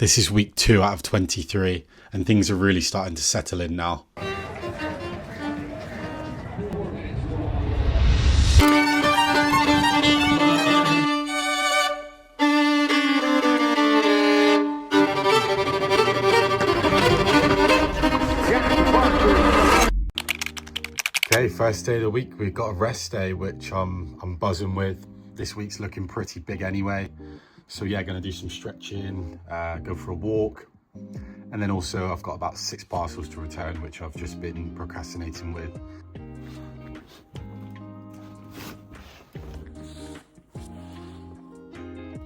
This is week 2 out of 23 and things are really starting to settle in now. Okay, first day of the week, we've got a rest day, which I'm buzzing with. This week's looking pretty big anyway. So yeah, gonna do some stretching, go for a walk. And then also I've got about 6 parcels to return, which I've just been procrastinating with.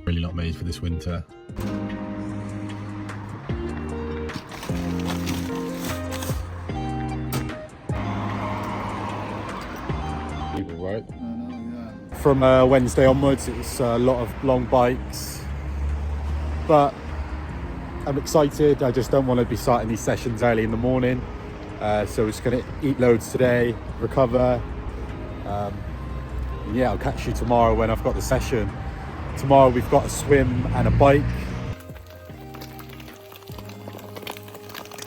Really not made for this winter. Right? From Wednesday onwards, it's a lot of long bikes, but I'm excited. I just don't want to be starting these sessions early in the morning, so we're just going to eat loads today, recover. Yeah, I'll catch you tomorrow when I've got the session. Tomorrow we've got a swim and a bike.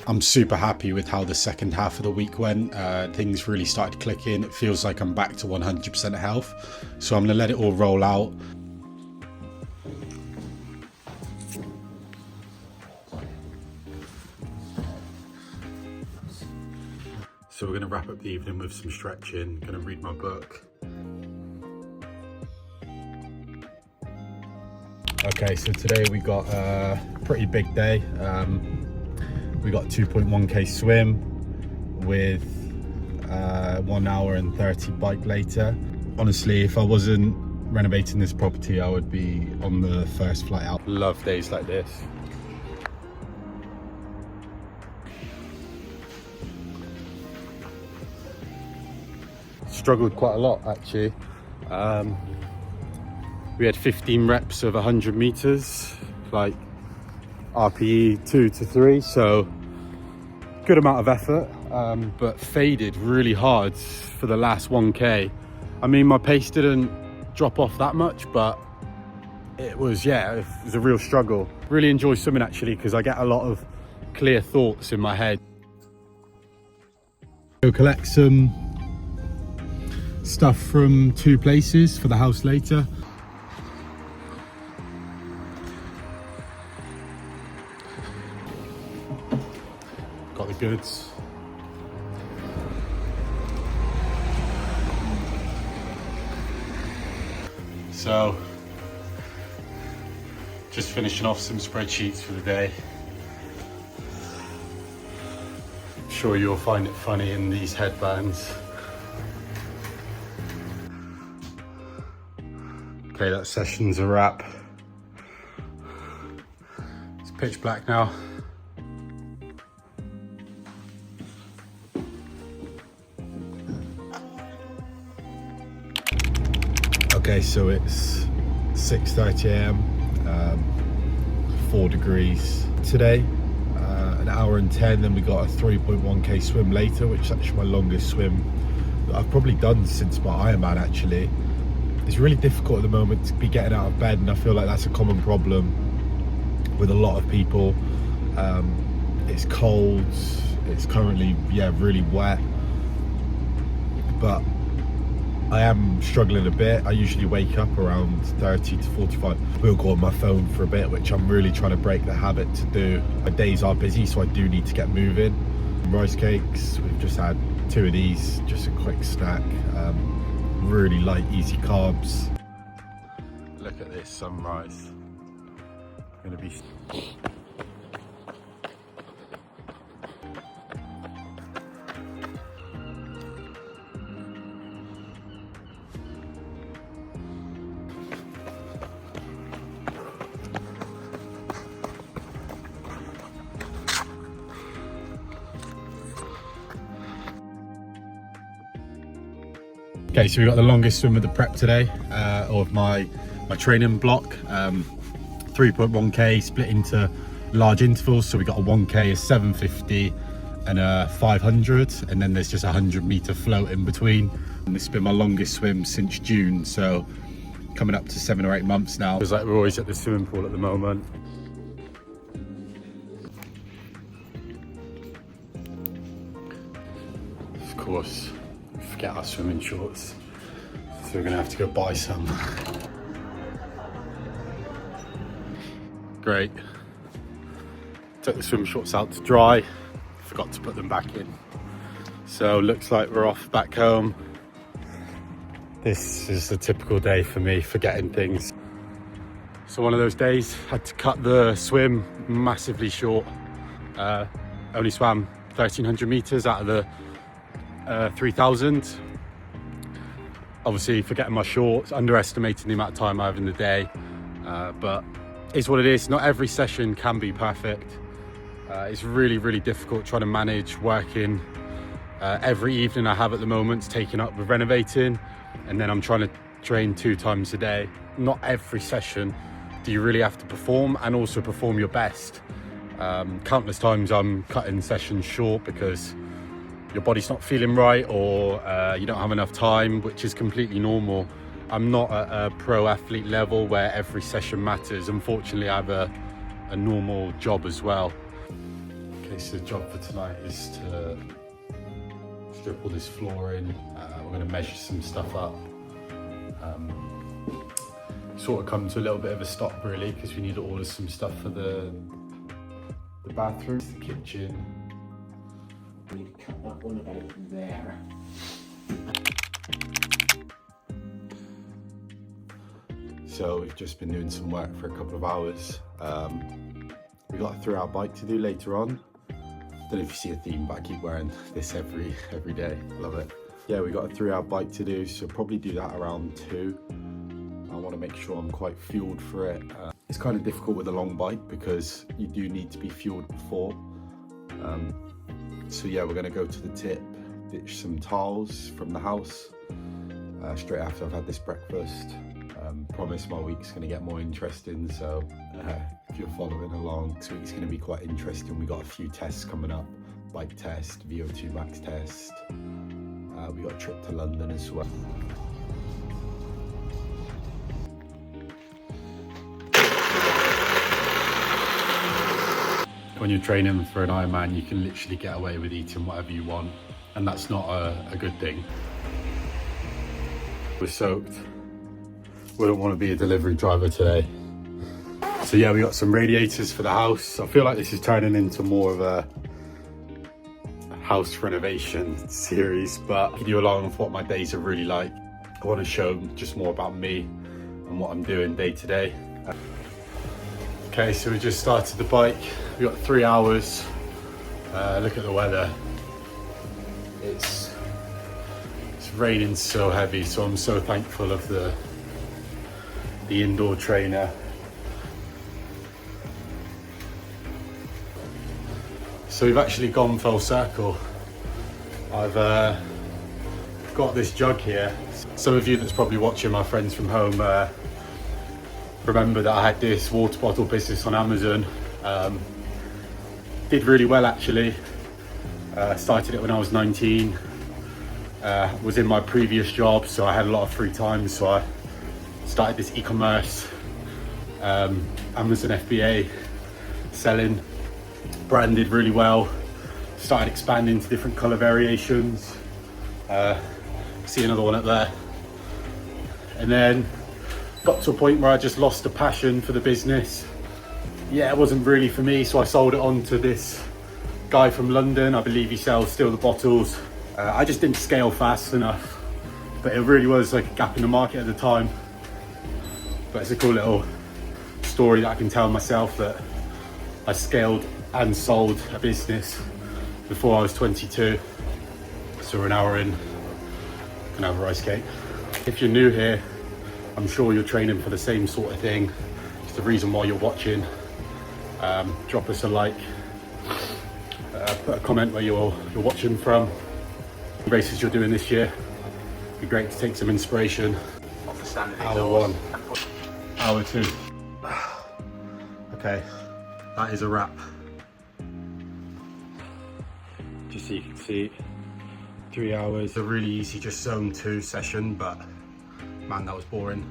I'm super happy with how the second half of the week went. Things really started clicking. It feels like I'm back to 100% health. So I'm gonna let it all roll out. So we're gonna wrap up the evening with some stretching, gonna read my book. Okay, so today we got a pretty big day. We got a 2.1k swim with 1 hour and 30 bike later. Honestly, if I wasn't renovating this property, I would be on the first flight out. Love days like this. Struggled quite a lot actually. We had 15 reps of 100 meters, like RPE 2 to 3, so good amount of effort, but faded really hard for the last 1k. I mean, my pace didn't drop off that much, but it was a real struggle. Really enjoy swimming actually, because I get a lot of clear thoughts in my head. Go collect some stuff from 2 places for the house later. Got the goods. So, just finishing off some spreadsheets for the day. I'm sure you'll find it funny in these headbands. Okay, that session's a wrap. It's pitch black now. Okay, so it's 6:30 a.m, 4 degrees today, an hour and 10, then we got a 3.1k swim later, which is actually my longest swim that I've probably done since my Ironman actually. It's really difficult at the moment to be getting out of bed, and I feel like that's a common problem with a lot of people. It's cold, it's currently really wet, but I am struggling a bit. I usually wake up around 30 to 45. We'll go on my phone for a bit, which I'm really trying to break the habit to do. My days are busy, so I do need to get moving. Rice cakes, we've just had 2 of these, just a quick snack. Really light, easy carbs. Look at this sunrise. Gonna be... Okay, so we got the longest swim of the prep today, of my training block. 3.1k split into large intervals. So we got a 1k, a 750 and a 500, and then there's just a 100-meter float in between. And this has been my longest swim since June, so coming up to 7 or 8 months now. It's like we're always at the swimming pool at the moment. of course, forget our swimming shorts. So we're gonna have to go buy some. Great. Took the swim shorts out to dry, forgot to put them back in. So looks like we're off back home. This is a typical day for me, forgetting things. So one of those days, had to cut the swim massively short. Only swam 1,300 meters out of the 3,000. Obviously forgetting my shorts, underestimating the amount of time I have in the day, but it's what it is. Not every session can be perfect. It's really, really difficult trying to manage working. Every evening I have at the moment is taken up with renovating, and then I'm trying to train 2 times a day. Not every session do you really have to perform, and also perform your best. Countless times I'm cutting sessions short because your body's not feeling right, or you don't have enough time, which is completely normal. I'm not at a pro athlete level where every session matters. Unfortunately, I have a normal job as well. Okay, so the job for tonight is to strip all this flooring. We're going to measure some stuff up. Sort of come to a little bit of a stop really, because we need to order some stuff for the bathroom, the kitchen. We need to cut that one about there. So we've just been doing some work for a couple of hours. We got a 3-hour bike to do later on. Don't know if you see a theme, but I keep wearing this every day. Love it. Yeah, we got a 3-hour bike to do, so probably do that around 2. I want to make sure I'm quite fueled for it. It's kind of difficult with a long bike because you do need to be fueled before. So yeah, we're going to go to the tip, ditch some tiles from the house straight after I've had this breakfast. Promise my week's going to get more interesting, so if you're following along, this week's going to be quite interesting. We got a few tests coming up: bike test, VO2 max test. We got a trip to London as well. When you're training for an Ironman, you can literally get away with eating whatever you want, and that's not a good thing. We're soaked. We don't want to be a delivery driver today. So yeah, we got some radiators for the house. I feel like this is turning into more of a house renovation series, but I'll give you along with what my days are really like. I want to show just more about me and what I'm doing day to day. Okay, so we just started the bike. We got 3 hours. Look at the weather. It's raining so heavy, so I'm so thankful of the indoor trainer. So we've actually gone full circle. I've got this jug here. Some of you that's probably watching, my friends from home, remember that I had this water bottle business on Amazon. Did really well actually. Started it when I was 19. Was in my previous job, so I had a lot of free time, so I started this e-commerce, Amazon FBA, selling, branded really well, started expanding to different color variations. See another one up there. And then got to a point where I just lost the passion for the business. Yeah, it wasn't really for me, so I sold it on to this guy from London. I believe he sells still the bottles. I just didn't scale fast enough, but it really was like a gap in the market at the time. But it's a cool little story that I can tell myself, that I scaled and sold a business before I was 22. So we're an hour in, can have a rice cake. If you're new here, I'm sure you're training for the same sort of thing. It's the reason why you're watching. Drop us a like, put a comment where you're watching from, the races you're doing this year. It'd be great to take some inspiration. Hour 1, hour 2. Okay, that is a wrap. Just so you can see, 3 hours. A really easy just zone 2 session, but man, that was boring.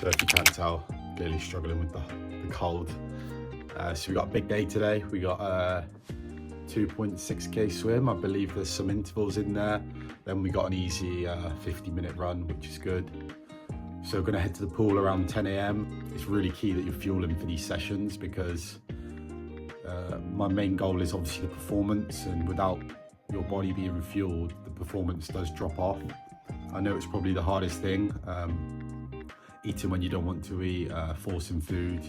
So if you can't tell, clearly struggling with the cold. So we got a big day today. We got a 2.6k swim. I believe there's some intervals in there. Then we got an easy 50-minute run, which is good. So we're gonna head to the pool around 10 a.m. It's really key that you're fueling for these sessions because my main goal is obviously the performance, and without your body being refueled, the performance does drop off. I know it's probably the hardest thing, eating when you don't want to eat, forcing food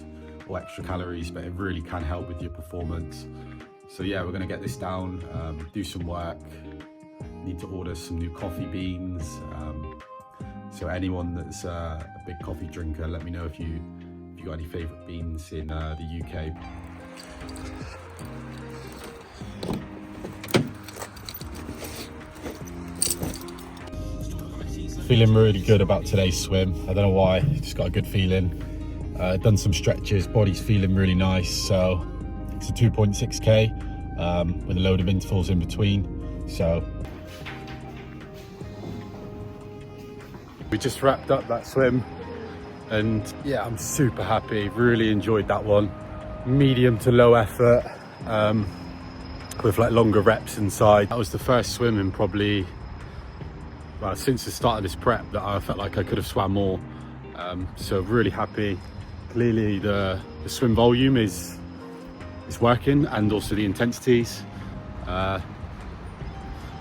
or extra calories, but it really can help with your performance. So yeah, we're gonna get this down, do some work. Need to order some new coffee beans. So anyone that's a big coffee drinker, let me know if you got any favorite beans in the UK. Feeling really good about today's swim. I don't know why, just got a good feeling. Done some stretches, body's feeling really nice. So it's a 2.6k with a load of intervals in between. So we just wrapped up that swim and yeah, I'm super happy. Really enjoyed that one. Medium to low effort with like longer reps inside. That was the first swim in probably, well, since the start of this prep that I felt like I could have swam more. So really happy. Clearly the swim volume is working, and also the intensities. Yeah,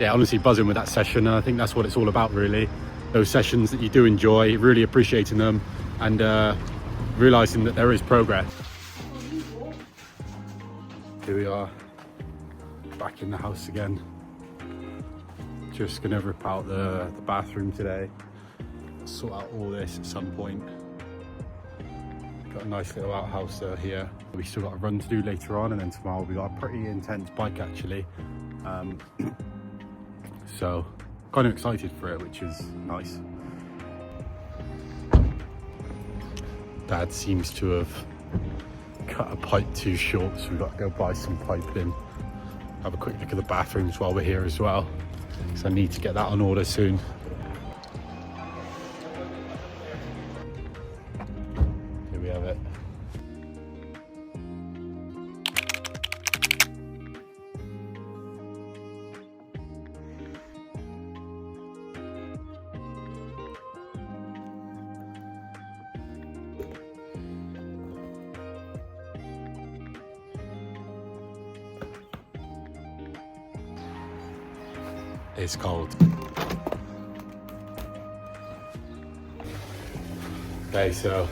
honestly buzzing with that session, and I think that's what it's all about really. Those sessions that you do enjoy, really appreciating them, and realizing that there is progress. Here we are, back in the house again. Just gonna rip out the bathroom today, sort out all this at some point. Got a nice little outhouse here. We still got a run to do later on, and then tomorrow we got a pretty intense bike actually. So kind of excited for it, which is nice. Dad seems to have cut a pipe too short, so we've got to go buy some piping. Have a quick look at the bathrooms while we're here as well, so I need to get that on order soon. Here we have it. It's cold. Okay, so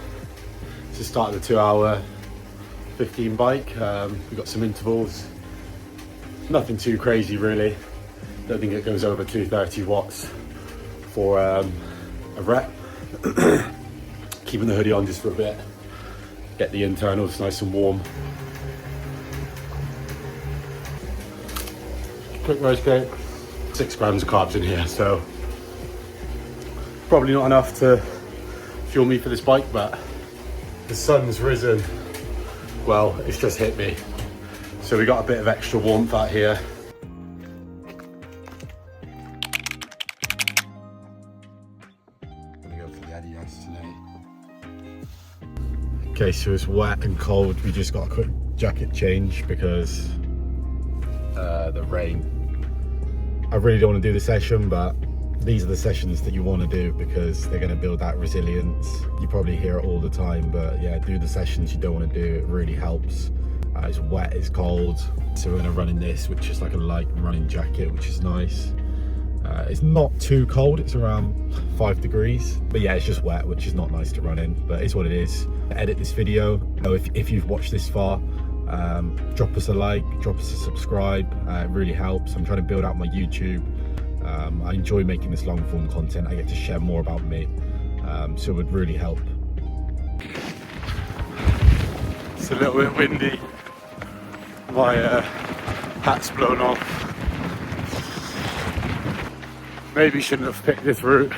it's the start of the 2-hour 15 bike. We've got some intervals. Nothing too crazy really. Don't think it goes over 230 watts for a rep. Keeping the hoodie on just for a bit. Get the internals nice and warm. Quick roast cake. 6 grams of carbs in here, so probably not enough to fuel me for this bike, but the sun's risen. Well, it's just hit me, so we got a bit of extra warmth out here. Gonna go for the Adidas today. Okay, so it's wet and cold. We just got a quick jacket change because the rain. I really don't want to do the session, but these are the sessions that you want to do because they're going to build that resilience. You probably hear it all the time, but yeah, do the sessions you don't want to do. It really helps. It's wet, it's cold, so we're going to run in this, which is like a light running jacket, which is nice. It's not too cold, it's around 5 degrees, but yeah, it's just wet, which is not nice to run in, but it's what it is. Edit this video. If you've watched this far, drop us a like, drop us a subscribe. It really helps. I'm trying to build out my YouTube. I enjoy making this long form content. I get to share more about me, so it would really help. It's a little bit windy. My hat's blown off. Maybe shouldn't have picked this route.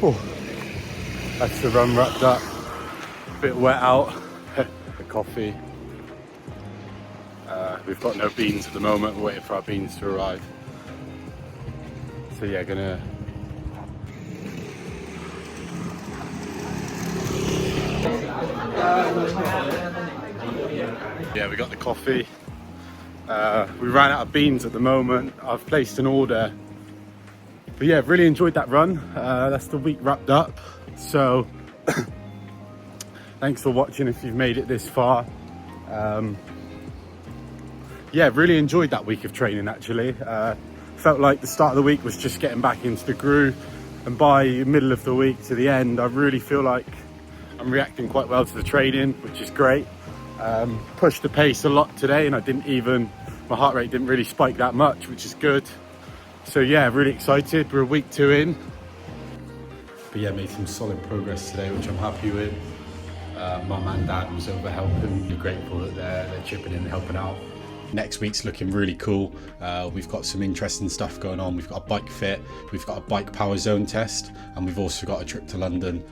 Oh. That's the run wrapped up. A bit wet out. The coffee. We've got no beans at the moment. We're waiting for our beans to arrive. So yeah, gonna we got the coffee. We ran out of beans at the moment. I've placed an order. But yeah, really enjoyed that run. That's the week wrapped up. So thanks for watching if you've made it this far. Yeah, really enjoyed that week of training actually. Felt like the start of the week was just getting back into the groove, and by middle of the week to the end, I really feel like I'm reacting quite well to the training, which is great. Pushed the pace a lot today, and my heart rate didn't really spike that much, which is good. So yeah, really excited. We're a week 2 in. But yeah, made some solid progress today, which I'm happy with. Mum and Dad was over helping. We're grateful that they're chipping in and helping out. Next week's looking really cool. We've got some interesting stuff going on. We've got a bike fit, we've got a bike power zone test, and we've also got a trip to London.